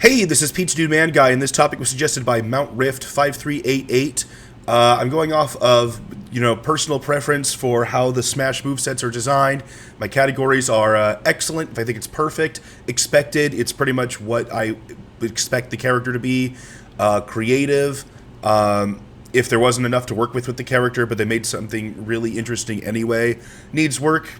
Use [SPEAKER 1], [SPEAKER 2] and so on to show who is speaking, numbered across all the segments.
[SPEAKER 1] Hey, this is Peach Dude Man Guy, and this topic was suggested by Mount Rift 5388. I'm going off of, personal preference for how the Smash movesets are designed. My categories are excellent, if I think it's perfect. Expected, it's pretty much what I would expect the character to be. Creative, if there wasn't enough to work with the character, but they made something really interesting anyway. Needs work.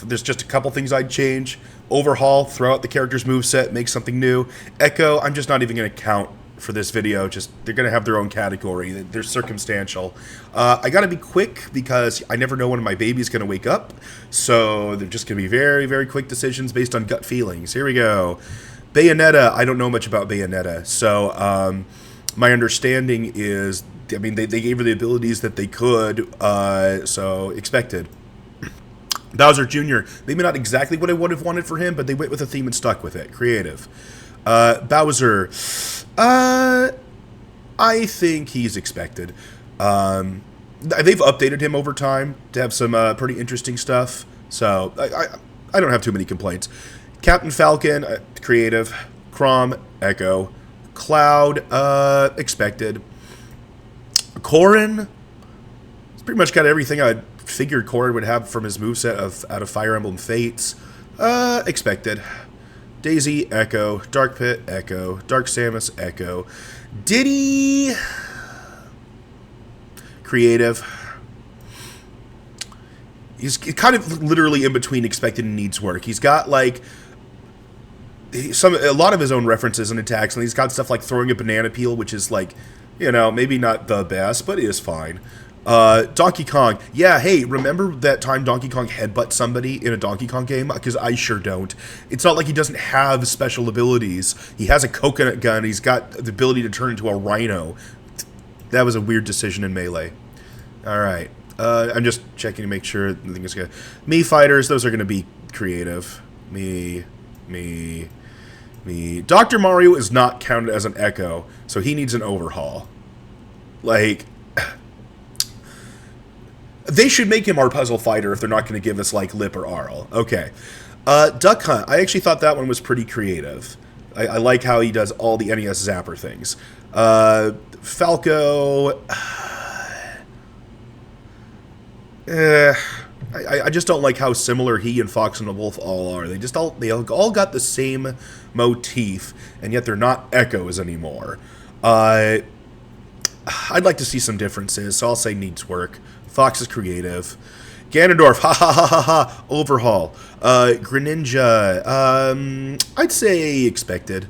[SPEAKER 1] There's just a couple things I'd change. Overhaul, throw out the character's moveset, make something new. Echo, I'm just not even going to count for this video. They're going to have their own category. They're circumstantial. I got to be quick because I never know when my baby's going to wake up. So they're just going to be very, very quick decisions based on gut feelings. Here we go. Bayonetta, I don't know much about Bayonetta. So my understanding is, they gave her the abilities that they could, so expected. Bowser Jr., maybe not exactly what I would have wanted for him, but they went with a theme and stuck with it. Creative. Bowser, I think he's expected. They've updated him over time to have some pretty interesting stuff, so I don't have too many complaints. Captain Falcon, creative. Chrom, Echo. Cloud, expected. Corrin, it's pretty much got everything I figured Corrin would have from his moveset out of Fire Emblem Fates. Expected. Daisy, Echo. Dark Pit, Echo. Dark Samus, Echo. Diddy, creative. He's kind of literally in between expected and needs work. He's got like a lot of his own references and attacks, and he's got stuff like throwing a banana peel, which is like, maybe not the best, but it is fine. Donkey Kong. Yeah, hey, remember that time Donkey Kong headbutt somebody in a Donkey Kong game? Because I sure don't. It's not like he doesn't have special abilities. He has a coconut gun. He's got the ability to turn into a rhino. That was a weird decision in Melee. Alright. I'm just checking to make sure everything is good. Mii Fighters, those are going to be creative. Me. Dr. Mario is not counted as an Echo, so he needs an overhaul. Like, they should make him our puzzle fighter if they're not going to give us, like, Lip or Arl. Okay. Duck Hunt. I actually thought that one was pretty creative. I like how he does all the NES Zapper things. Falco. I just don't like how similar he and Fox and the Wolf all are. They all got the same motif, and yet they're not Echoes anymore. I'd like to see some differences, so I'll say needs work. Fox is creative. Ganondorf, ha ha ha ha ha, overhaul. Greninja, I'd say expected.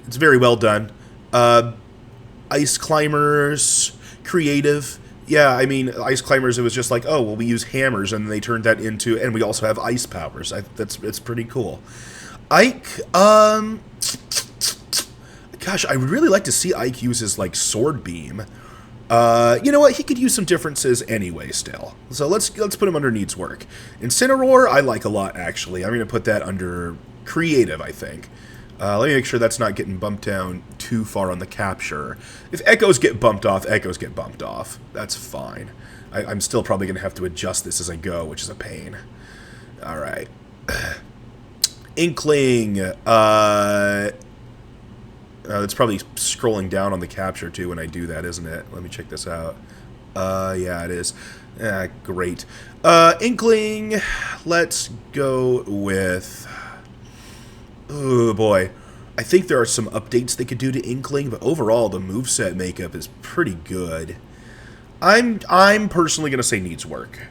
[SPEAKER 1] It's very well done. Ice Climbers, creative. Yeah, Ice Climbers, it was just like, oh, well, we use hammers, and they turned that into, and we also have ice powers. It's pretty cool. Ike, gosh, I would really like to see Ike use his, like, sword beam. You know what? He could use some differences anyway still. So let's put him under needs work. Incineroar, I like a lot, actually. I'm going to put that under creative, I think. Let me make sure that's not getting bumped down too far on the capture. If Echoes get bumped off, Echoes get bumped off. That's fine. I'm still probably going to have to adjust this as I go, which is a pain. Alright. Inkling. It's probably scrolling down on the capture, too, when I do that, isn't it? Let me check this out. Yeah, it is. Great. Inkling, let's go with... Oh, boy. I think there are some updates they could do to Inkling, but overall, the moveset makeup is pretty good. I'm personally going to say needs work.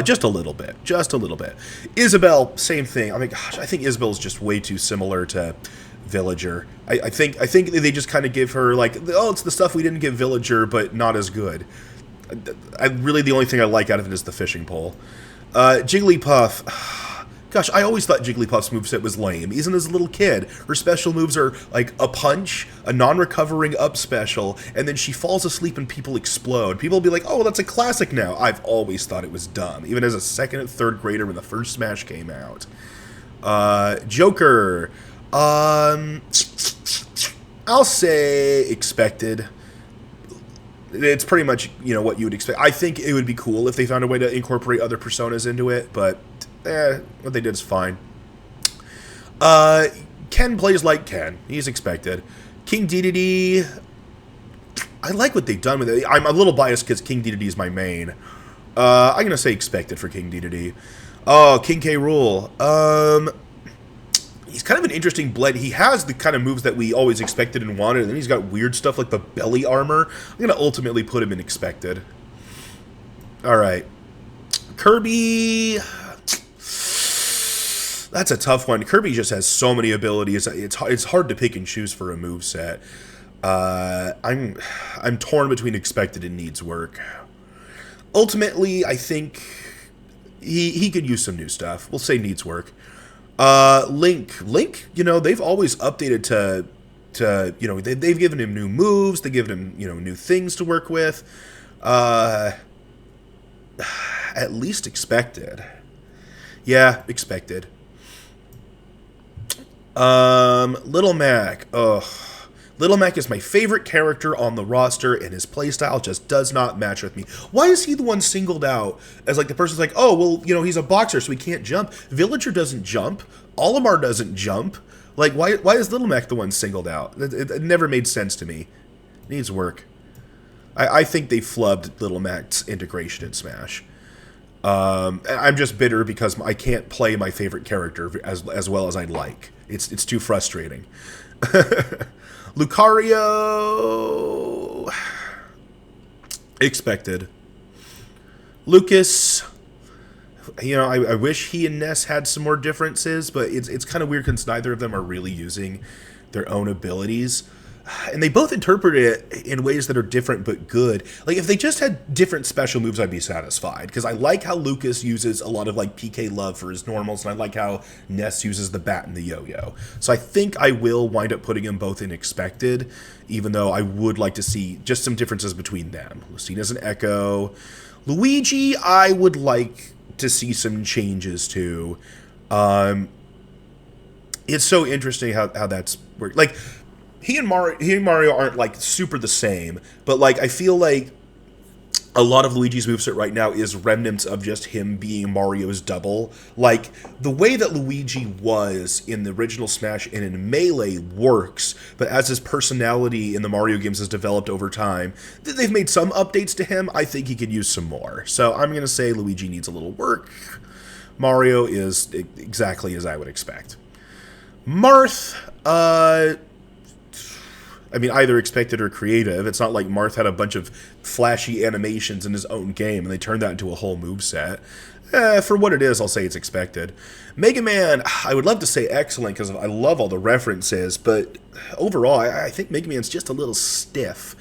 [SPEAKER 1] Just a little bit. Just a little bit. Isabelle, same thing. Gosh, I think Isabelle's just way too similar to Villager. I think they just kind of give her, like, oh, it's the stuff we didn't give Villager, but not as good. Really, the only thing I like out of it is the fishing pole. Jigglypuff. Gosh, I always thought Jigglypuff's moveset was lame. Even as a little kid, her special moves are, like, a punch, a non-recovering up special, and then she falls asleep and people explode. People will be like, oh, that's a classic now. I've always thought it was dumb, even as a second and third grader when the first Smash came out. Joker. I'll say expected. It's pretty much, what you would expect. I think it would be cool if they found a way to incorporate other personas into it, but what they did is fine. Ken plays like Ken. He's expected. King Dedede, I like what they've done with it. I'm a little biased because King Dedede is my main. I'm going to say expected for King Dedede. Oh, King K. Rool. He's kind of an interesting blend. He has the kind of moves that we always expected and wanted, and then he's got weird stuff like the belly armor. I'm going to ultimately put him in expected. All right. Kirby... That's a tough one. Kirby just has so many abilities. It's hard to pick and choose for a moveset. I'm torn between expected and needs work. Ultimately, I think he could use some new stuff. We'll say needs work. Link, you know, they've always updated to you know, they've given him new moves, they've given him, you know, new things to work with. At least expected. Yeah, expected. Little Mac. Ugh. Little Mac is my favorite character on the roster, and his playstyle just does not match with me. Why is he the one singled out as, like, the person's like, oh, well, you know, he's a boxer, so he can't jump. Villager doesn't jump. Olimar doesn't jump. Like, why is Little Mac the one singled out? It never made sense to me. It needs work. I think they flubbed Little Mac's integration in Smash. I'm just bitter because I can't play my favorite character as well as I'd like. It's too frustrating. Lucario... Expected. Lucas... You know, I wish he and Ness had some more differences, but it's kind of weird because neither of them are really using their own abilities. And they both interpret it in ways that are different but good. Like, if they just had different special moves, I'd be satisfied. Because I like how Lucas uses a lot of, like, PK love for his normals, and I like how Ness uses the bat and the yo-yo. So I think I will wind up putting them both in expected, even though I would like to see just some differences between them. Lucina's an Echo. Luigi, I would like to see some changes to. It's so interesting how that's worked. Like, he and Mario aren't, like, super the same, but, like, I feel like a lot of Luigi's moveset right now is remnants of just him being Mario's double. Like, the way that Luigi was in the original Smash and in Melee works, but as his personality in the Mario games has developed over time, they've made some updates to him. I think he could use some more. So I'm going to say Luigi needs a little work. Mario is exactly as I would expect. Marth, I mean, either expected or creative. It's not like Marth had a bunch of flashy animations in his own game, and they turned that into a whole moveset. For what it is, I'll say it's expected. Mega Man, I would love to say excellent, because I love all the references, but overall, I think Mega Man's just a little stiff.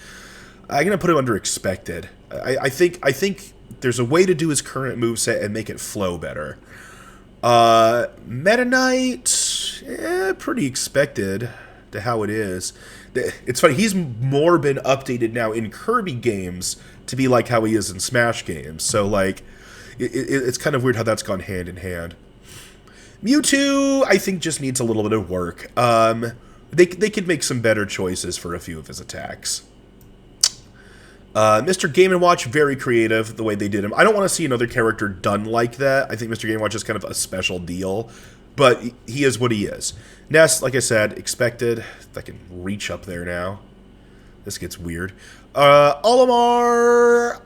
[SPEAKER 1] I'm going to put him under expected. I think there's a way to do his current moveset and make it flow better. Meta Knight, pretty expected to how it is. It's funny, he's more been updated now in Kirby games to be like how he is in Smash games. So, like, it's kind of weird how that's gone hand in hand. Mewtwo, I think, just needs a little bit of work. They could make some better choices for a few of his attacks. Mr. Game & Watch, very creative the way they did him. I don't want to see another character done like that. I think Mr. Game & Watch is kind of a special deal. But he is what he is. Ness, like I said, expected. I can reach up there now. This gets weird. Olimar...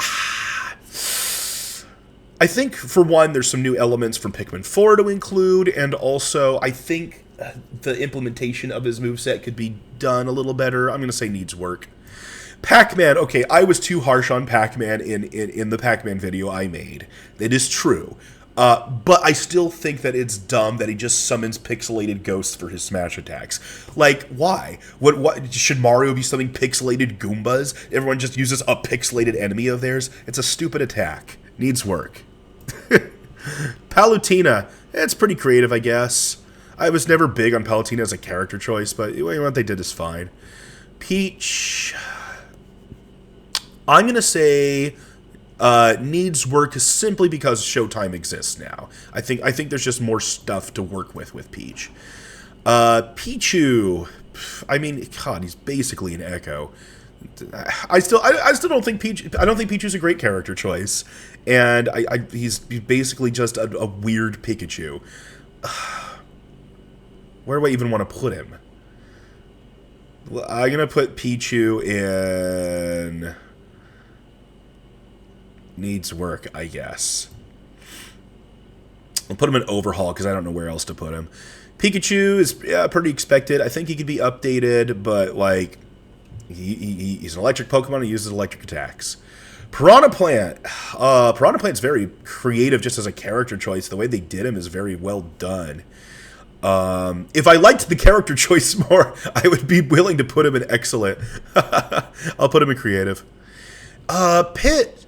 [SPEAKER 1] I think, for one, there's some new elements from Pikmin 4 to include, and also, I think the implementation of his moveset could be done a little better. I'm going to say needs work. Pac-Man, okay, I was too harsh on Pac-Man in the Pac-Man video I made. It is true. But I still think that it's dumb that he just summons pixelated ghosts for his Smash attacks. Like, why? What should Mario be summoning pixelated Goombas? Everyone just uses a pixelated enemy of theirs? It's a stupid attack. Needs work. Palutena, it's pretty creative, I guess. I was never big on Palutena as a character choice, but what they did is fine. Peach, I'm going to say... needs work simply because Showtime exists now. I think there's just more stuff to work with Peach. Pichu, I mean, God, he's basically an Echo. I still don't think Peach. I don't think Pichu's a great character choice, and he's basically just a weird Pikachu. Where do I even want to put him? Well, I'm going to put Pichu in... Needs work, I guess. I'll put him in Overhaul because I don't know where else to put him. Pikachu is pretty expected. I think he could be updated, but, like, he's an electric Pokemon. He uses electric attacks. Piranha Plant. Piranha Plant's very creative just as a character choice. The way they did him is very well done. If I liked the character choice more, I would be willing to put him in excellent. I'll put him in creative. Pit.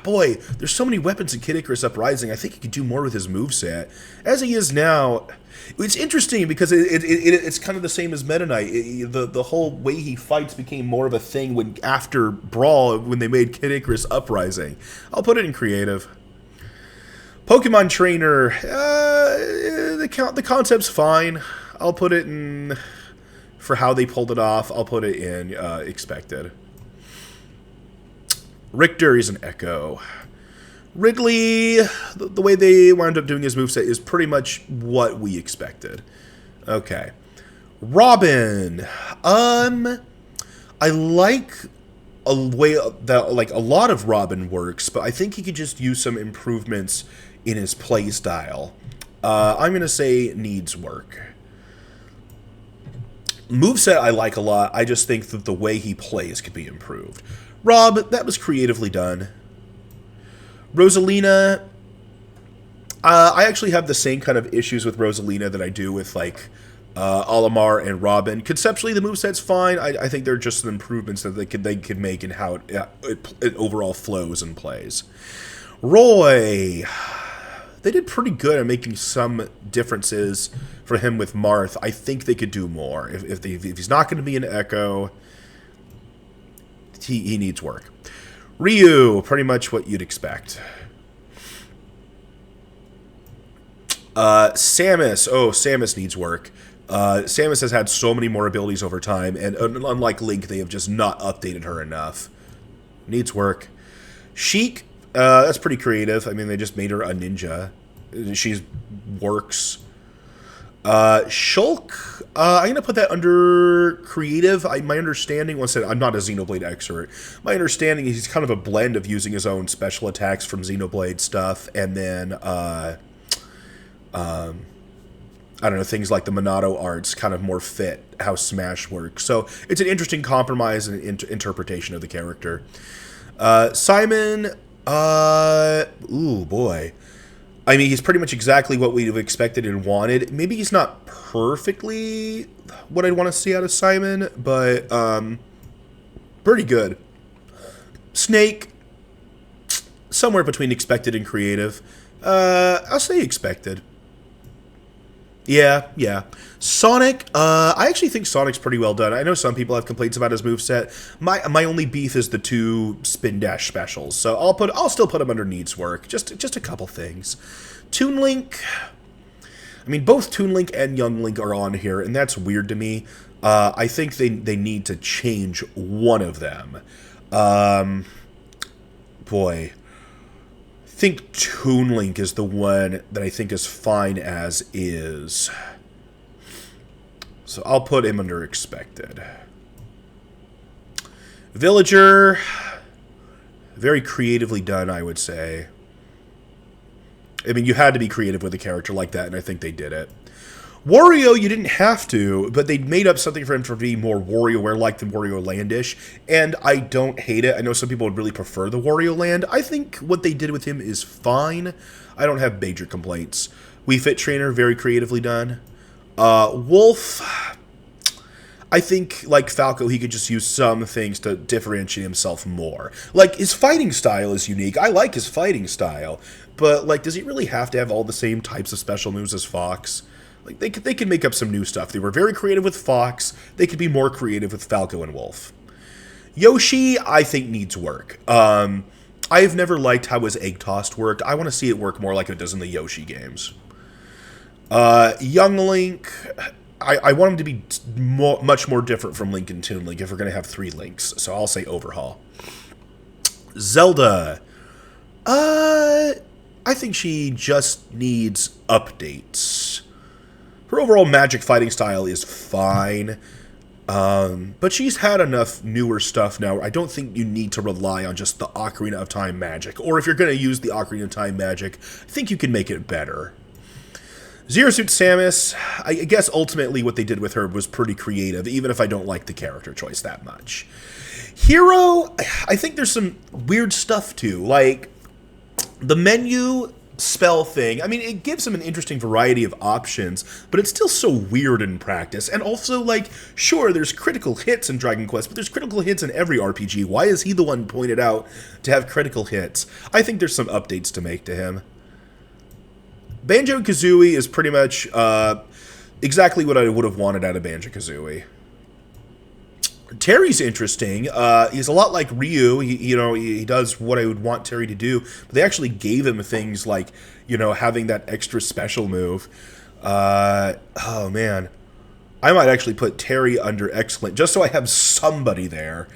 [SPEAKER 1] Boy, there's so many weapons in Kid Icarus Uprising. I think he could do more with his moveset. As he is now, it's interesting because it's kind of the same as Meta Knight. The whole way he fights became more of a thing when after Brawl, when they made Kid Icarus Uprising. I'll put it in creative. Pokemon Trainer, the concept's fine. I'll put it in, for how they pulled it off, I'll put it in expected. Richter is an Echo. Ridley, the way they wound up doing his moveset is pretty much what we expected. Okay. Robin. I like a way that, like, a lot of Robin works, but I think he could just use some improvements in his play style. I'm going to say needs work. Moveset I like a lot. I just think that the way he plays could be improved. Rob, that was creatively done. Rosalina, I actually have the same kind of issues with Rosalina that I do with, like, Olimar and Robin. Conceptually, the moveset's fine. I think they're just some improvements that they could make in how it overall flows and plays. Roy, they did pretty good at making some differences for him with Marth. I think they could do more. If he's not going to be an Echo, he needs work. Ryu, pretty much what you'd expect. Samus. Oh, Samus needs work. Samus has had so many more abilities over time, and unlike Link, they have just not updated her enough. Needs work. Sheik, that's pretty creative. I mean, they just made her a ninja. She works. Shulk, I'm going to put that under creative. My understanding, once again, I'm not a Xenoblade expert. My understanding is he's kind of a blend of using his own special attacks from Xenoblade stuff, and then, I don't know, things like the Monado arts kind of more fit how Smash works. So it's an interesting compromise and interpretation of the character. Simon, ooh, boy. I mean, he's pretty much exactly what we'd have expected and wanted. Maybe he's not perfectly what I'd want to see out of Simon, but pretty good. Snake, somewhere between expected and creative. I'll say expected. Yeah. Sonic, I actually think Sonic's pretty well done. I know some people have complaints about his moveset. My only beef is the 2 spin dash specials. So I'll still put him under needs work. Just a couple things. Toon Link, I mean, both Toon Link and Young Link are on here, and that's weird to me. I think they need to change one of them. Boy, I think Toon Link is the one that I think is fine as is. So I'll put him under expected. Villager, very creatively done, I would say. I mean, you had to be creative with a character like that, and I think they did it. Wario, you didn't have to, but they made up something for him to be more WarioWare-like than Wario Landish, and I don't hate it. I know some people would really prefer the Wario Land. I think what they did with him is fine. I don't have major complaints. Wii Fit Trainer, very creatively done. Wolf, I think, like Falco, he could just use some things to differentiate himself more. Like, his fighting style is unique. I like his fighting style, but, like, does he really have to have all the same types of special moves as Fox? Like, they could make up some new stuff. They were very creative with Fox. They could be more creative with Falco and Wolf. Yoshi, I think, needs work. I've never liked how his egg tossed worked. I want to see it work more like it does in the Yoshi games. Young Link, I want him to be much more different from Link and Toon Link if we're going to have 3 Links, so I'll say overhaul. Zelda, I think she just needs updates. Her overall magic fighting style is fine. But she's had enough newer stuff now. I don't think you need to rely on just the Ocarina of Time magic. Or if you're going to use the Ocarina of Time magic, I think you can make it better. Zero Suit Samus, I guess ultimately what they did with her was pretty creative, even if I don't like the character choice that much. Hero, I think there's some weird stuff too. Like, the menu spell thing, I mean, it gives them an interesting variety of options, but it's still so weird in practice. And also, like, sure, there's critical hits in Dragon Quest, but there's critical hits in every RPG. Why is he the one pointed out to have critical hits? I think there's some updates to make to him. Banjo-Kazooie is pretty much exactly what I would have wanted out of Banjo-Kazooie. Terry's interesting. He's a lot like Ryu. He does what I would want Terry to do. But they actually gave him things like, having that extra special move. Oh, man. I might actually put Terry under excellent, just so I have somebody there.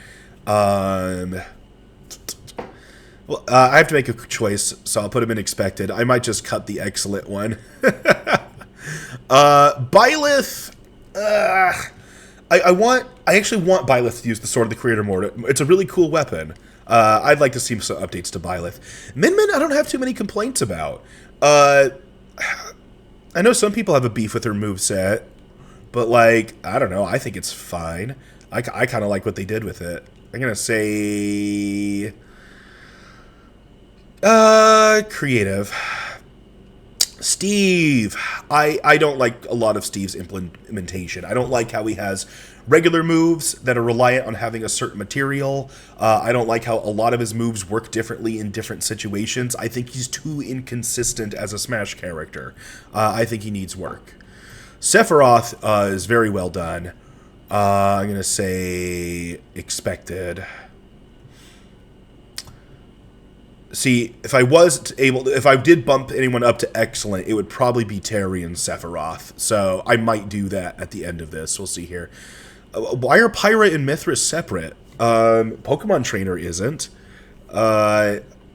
[SPEAKER 1] Well, I have to make a choice, so I'll put him in expected. I might just cut the excellent one. Byleth, I actually want Byleth to use the Sword of the Creator more. It's a really cool weapon. I'd like to see some updates to Byleth. Min Min, I don't have too many complaints about. I know some people have a beef with her moveset, but, like, I don't know. I think it's fine. I kind of like what they did with it. I'm going to say... creative. Steve. I don't like a lot of Steve's implementation. I don't like how he has regular moves that are reliant on having a certain material. I don't like how a lot of his moves work differently in different situations. I think he's too inconsistent as a Smash character. I think he needs work. Sephiroth is very well done. I'm going to say expected. See, if I did bump anyone up to excellent, it would probably be Terry and Sephiroth. So I might do that at the end of this. We'll see here. Why are Pyra and Mithra separate? Pokemon Trainer isn't.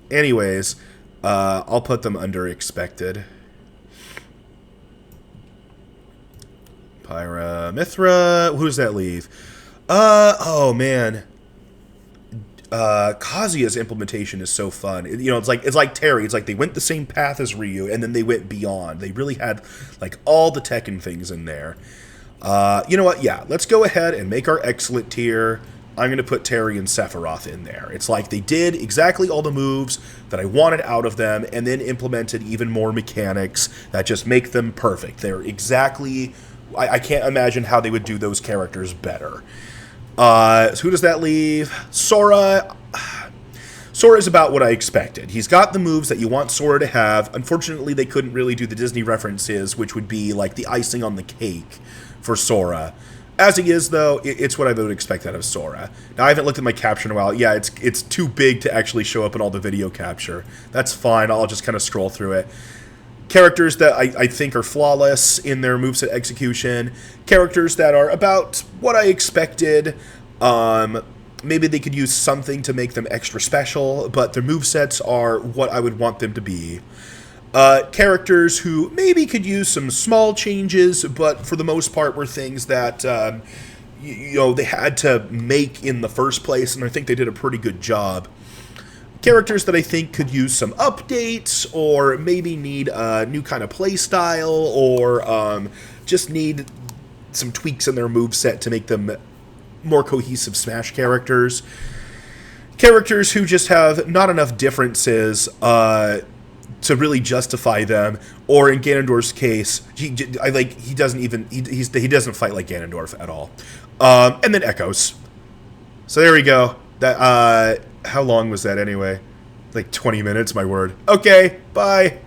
[SPEAKER 1] Anyways, I'll put them under expected. Pyra, Mithra. Who does that leave? Oh man. Kazuya's implementation is so fun. It's like Terry. It's like they went the same path as Ryu, and then they went beyond. They really had like all the Tekken things in there. You know what? Yeah, let's go ahead and make our excellent tier. I'm going to put Terry and Sephiroth in there. It's like they did exactly all the moves that I wanted out of them, and then implemented even more mechanics that just make them perfect. They're exactly... I can't imagine how they would do those characters better. So who does that leave? Sora. Sora is about what I expected. He's got the moves that you want Sora to have. Unfortunately, they couldn't really do the Disney references, which would be like the icing on the cake for Sora. As he is, though, it's what I would expect out of Sora. Now, I haven't looked at my capture in a while. Yeah, it's too big to actually show up in all the video capture. That's fine. I'll just kind of scroll through it. Characters that I think are flawless in their moveset execution. Characters that are about what I expected. Maybe they could use something to make them extra special, but their movesets are what I would want them to be. Characters who maybe could use some small changes, but for the most part were things that they had to make in the first place, and I think they did a pretty good job. Characters that I think could use some updates, or maybe need a new kind of play style, or just need some tweaks in their moveset to make them more cohesive Smash characters. Characters who just have not enough differences to really justify them, or in Ganondorf's case, he doesn't fight like Ganondorf at all. And then Echoes. So there we go. That how long was that anyway? Like 20 minutes, my word. Okay, bye.